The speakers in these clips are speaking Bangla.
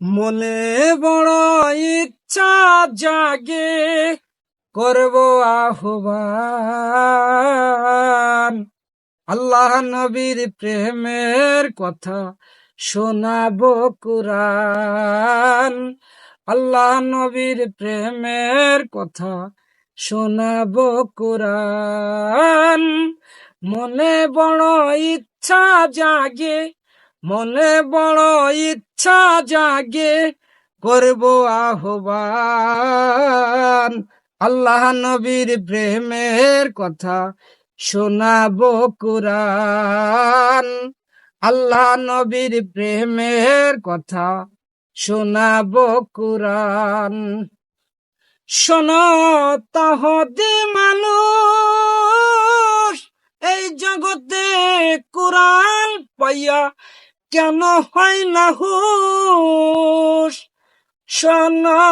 মনে বড় ইচ্ছা জাগে, করব আহ্বান। আল্লাহ নবীর প্রেমের কথা শোনাবো কুরআন। আল্লাহ নবীর প্রেমের কথা শোনাবো কুরআন। মনে বড় ইচ্ছা জাগে, মনে বড় ইচ্ছা জাগে, করব আহ্বান। আল্লাহ নবীর প্রেমের কথা শোনাবো কুরআন। আল্লাহ নবীর প্রেমের কথা শোনাবো কুরআন। শোনো তাহতে মানুষ, এই জগতে কুরআন পাইয়া কেন হয় না হুশ। শোনো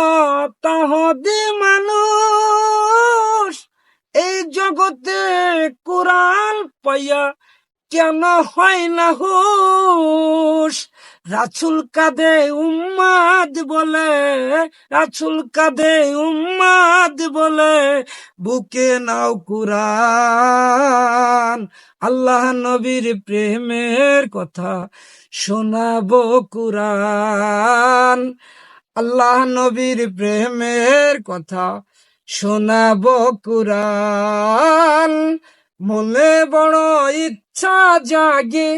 তাহতে মানুষ, এই জগতে কুরআন পাইয়া কেন হয় না হুশ। রাসূল কাঁদে উম্মাদ বলে, রাসূল কাঁদে উম্মাদ বলে, বুকে নাও কুরআন। আল্লাহ নবীর প্রেমের কথা শোনাবো কুরআন। আল্লাহ নবীর প্রেমের কথা শোনাবো কুরআন। মনে বড় ইচ্ছা জাগে,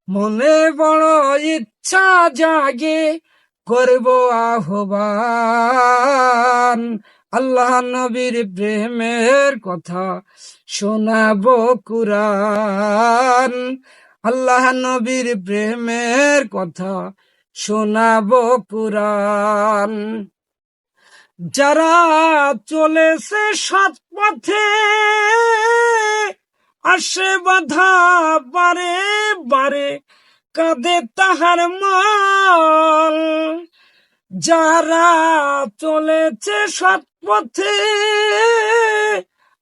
মনে বড় ইচ্ছা জাগে, করব আহ্বান। আল্লাহ নবীর প্রেমের কথা শোনাবো কুরআন। আল্লাহ নবীর প্রেমের কথা শোনাবো কুরআন। যারা চলেছে সৎ পথে, আসে বাধা বারে বারে, কাঁদে তাহার মন। যারা চলেছে সৎ পথে,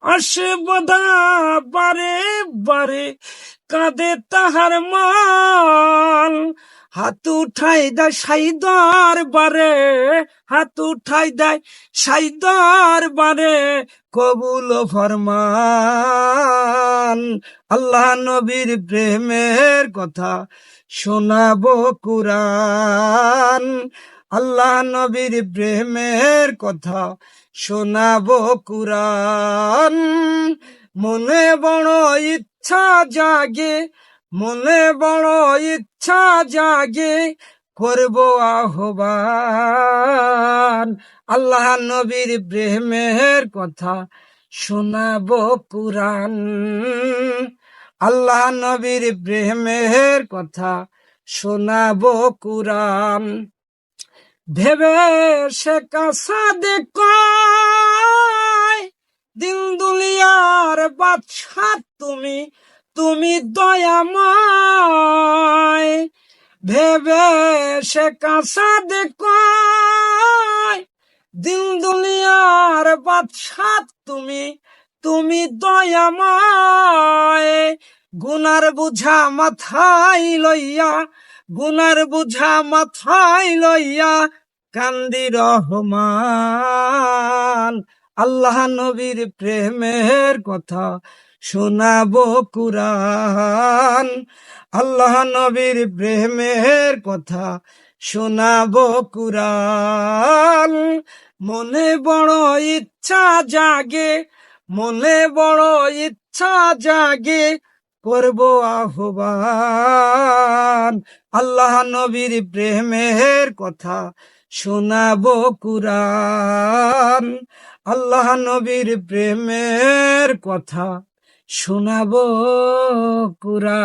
আসে বাধা বারে বারে, কাঁদে তাহার মন। হাত উঠাই দেয় সাই দরবারে, হাত উঠাই দেয় সাই দরবারে, কবুল ফরমান। আল্লাহ নবীর প্রেমের কথা শোনাবো কুরআন। আল্লাহ নবীর প্রেমের কথা শোনাবো কুরআন। মনে বড় ইচ্ছা জাগে, মনে বড় ইচ্ছা জাগে, করব আহ্বান। আল্লাহ নবীর প্রেমের কথা শোনাবো কুরআন। আল্লাহ নবীর প্রেমের কথা শোনাবো কুরআন। ভেবে সে কাসাদে কয়, দিন দুনিয়ার বাদশা তুমি, তুমি দয়াময়। ভেবে সে কাসাদে কয়, দিন দুনিয়ার বাদশা তুমি, তুমি দয়াময়। গুনার বুঝা মাথায় লইয়া, গুনার বুঝা মাথায় লইয়া, কান্দি রহমান। আল্লাহ নবীর প্রেমের কথা শোনাবো কুরআন। আল্লাহ নবীর প্রেমের কথা শোনাবো কুরআন। মনে বড় ইচ্ছা জাগে, মনে বড় ইচ্ছা জাগে, করব আহ্বান। আল্লাহ নবীর প্রেমের কথা শোনাবো কুরআন। আল্লাহ নবীর প্রেমের কথা শোনাবো কুরআন।